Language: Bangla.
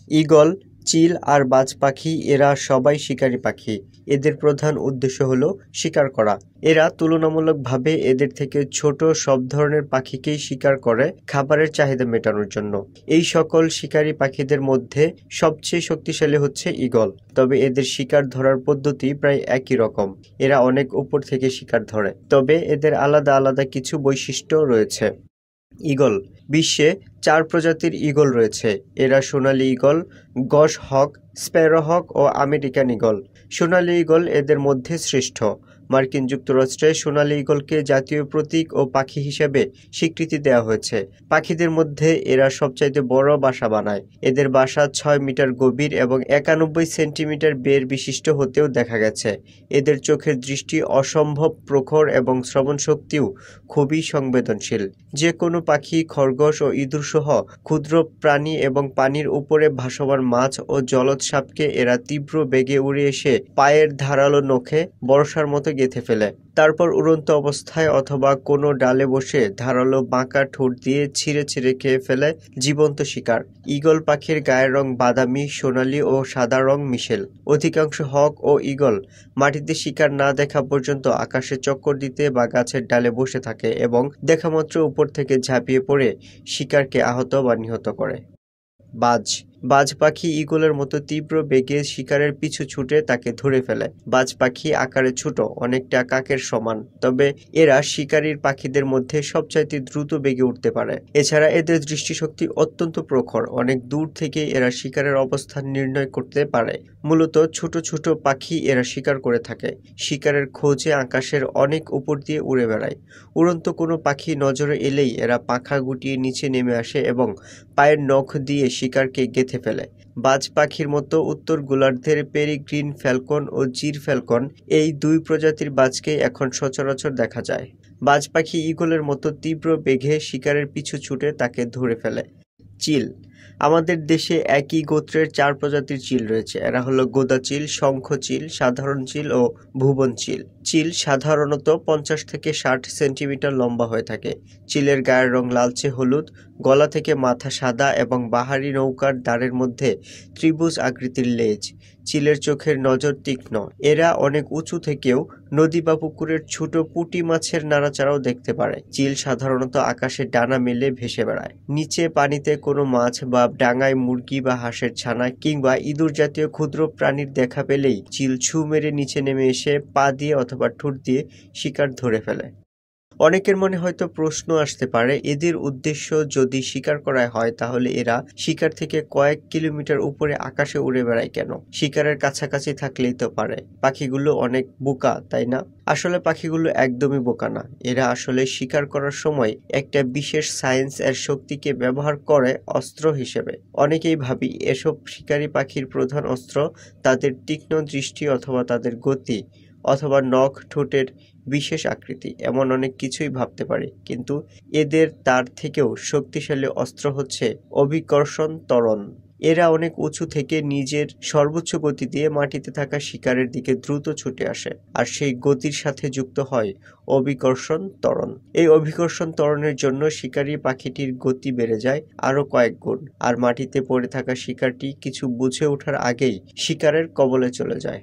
ঈগল, চিল আর বাজ পাখি এরা সবাই শিকারী পাখি। এদের প্রধান উদ্দেশ্য হলো শিকার করা। এরা তুলনামূলকভাবে এদের থেকে ছোট সব ধরনের পাখিকেই শিকার করে খাবারের চাহিদা মেটানোর জন্য। এই সকল শিকারী পাখিদের মধ্যে সবচেয়ে শক্তিশালী হচ্ছে ঈগল। তবে এদের শিকার ধরার পদ্ধতি প্রায় একই রকম। এরা অনেক উপর থেকে শিকার ধরে, তবে এদের আলাদা আলাদা কিছু বৈশিষ্ট্য রয়েছে। ঈগল। বিশ্বে ৪ প্রজাতির ঈগল রয়েছে। এরা সোনালী ঈগল, গস হক, স্প্যারো হক ও আমেরিকান ঈগল। সোনালী ঈগল এদের মধ্যে শ্রেষ্ঠ। মার্কিন যুক্তরাষ্ট্রে সোনালী ঈগলকে জাতীয় প্রতীক ও পাখি হিসেবে স্বীকৃতি দেওয়া হয়েছে। পাখিদের মধ্যে এরা সবচাইতে বড় বাসা বানায়। এদের বাসা ৬ মিটার গভীর এবং ৯১ সেন্টিমিটার বের বিশিষ্ট হতেও দেখা গেছে। এদের চোখের দৃষ্টি অসম্ভব প্রখর এবং শ্রবণশক্তিও খুবই সংবেদনশীল। যে কোনো পাখি, খরগোশ ও ইঁদুরসহ ক্ষুদ্র প্রাণী এবং পানির উপরে ভাসমান মাছ ও জলজ সাপকে এরা তীব্র বেগে উড়ে এসে পায়ের ধারালো নখে বর্ষার মতো গেঁথে ফেলে। তারপর উড়ন্ত অবস্থায় অথবা কোনো ডালে বসে ধারালো বাঁকা ঠোঁট দিয়ে ছিঁড়ে ছিঁড়ে খেয়ে ফেলে জীবন্ত শিকার। ঈগল পাখির গায়ের রং বাদামি, সোনালী ও সাদা রং মিশেল। অধিকাংশ হক ও ঈগল মাটিতে শিকার না দেখা পর্যন্ত আকাশে চক্কর দিতে বা গাছের ডালে বসে থাকে এবং দেখামাত্র উপর থেকে ঝাঁপিয়ে পড়ে শিকারকে আহত বা নিহত করে। বাজ। বাজ পাখি ঈগলের মতো তীব্র বেগে শিকারের পিছু ছুটে তাকে ধরে ফেলে। বাজ পাখি আকারে ছোট, অনেকটা কাকের সমান, তবে এরা শিকারীর পাখিদের মধ্যে সবচাইতে দ্রুত বেগে উঠতে পারে। এছাড়া এদের দৃষ্টিশক্তি অত্যন্ত প্রখর, অনেক দূর থেকে এরা শিকারের অবস্থান নির্ণয় করতে পারে। মূলত ছোট ছোট পাখি এরা শিকার করে থাকে। শিকারের খোঁজে আকাশের অনেক উপর দিয়ে উড়ে বেড়ায়। উড়ন্ত কোনো পাখি নজরে এলেই এরা পাখা গুটিয়ে নিচে নেমে আসে এবং পায়ের নখ দিয়ে শিকারকে গেঁথে ফেলে। বাজ পাখির মতো উত্তর গোলার্ধের পেরিগ্রিন ফ্যালকন ও জির ফ্যালকন, এই ২ প্রজাতির বাজকেই এখন সচরাচর দেখা যায়। বাজ পাখি ঈগলের মতো তীব্র বেগে শিকারের পিছু ছুটে তাকে ধরে ফেলে। চিল। আমাদের দেশে একই গোত্রের ৪ প্রজাতির চিল রয়েছে। এরা হলো গোদা চিল, শঙ্খ চিল, সাধারণ চিল ও ভুবন চিল। চিল সাধারণত ৫০ থেকে ৬০ সেন্টিমিটার লম্বা হয়ে থাকে। চিলের গায়ের রং লালচে হলুদ, গলা থেকে মাথা সাদা এবং বাহারি নৌকার দাঁড়ের মধ্যে ত্রিভুজ আকৃতির লেজ। চিলের চোখের নজর তীক্ষ্ণ। এরা অনেক উঁচু থেকেও নদী বা পুকুরের ছোট পুঁটি মাছের নাড়াচাড়াও দেখতে পারে। চিল সাধারণত আকাশে ডানা মেলে ভেসে বেড়ায়। নিচে পানিতে কোনো মাছ বা ডাঙায় মুরগি বা হাঁসের ছানা কিংবা ইঁদুর জাতীয় ক্ষুদ্র প্রাণীর দেখা পেলেই চিল ছু মেরে নিচে নেমে এসে পা দিয়ে অথবা ঠোঁট দিয়ে শিকার ধরে ফেলে। অনেকের মনে হয়তো প্রশ্ন আসতে পারে, এদের উদ্দেশ্য যদি শিকার করা হয় তাহলে এরা শিকার থেকে কয়েক কিলোমিটার উপরে আকাশে উড়ে বেড়ায় কেন? শিকারের কাছাকাছি থাকলেই তো পারে। পাখিগুলো অনেক বোকা, তাই না? আসলে পাখিগুলো একদমই বোকা না। এরা আসলে শিকার করার সময় একটা বিশেষ সায়েন্স এর শক্তিকে ব্যবহার করে অস্ত্র হিসেবে। অনেকেই ভাবি এসব শিকারী পাখির প্রধান অস্ত্র তাদের তীক্ষ্ণ দৃষ্টি অথবা তাদের গতি অথবা নখ, ঠোঁটের বিশেষ আকৃতি, এমন অনেক কিছুই ভাবতে পারি, কিন্তু এদের তার থেকেও শক্তিশালী অস্ত্র হচ্ছে অভিকর্ষণ ত্বরণ। এরা অনেক উঁচু থেকে নিজের সর্বোচ্চ গতি দিয়ে মাটিতে থাকা শিকারের দিকে দ্রুত ছুটে আসে, আর সেই গতির সাথে যুক্ত হয় অভিকর্ষণ ত্বরণ। এই অভিকর্ষণ ত্বরণের জন্য শিকারী পাখিটির গতি বেড়ে যায় আরো কয়েক গুণ, আর মাটিতে পড়ে থাকা শিকারটি কিছু বুঝে ওঠার আগেই শিকারের কবলে চলে যায়।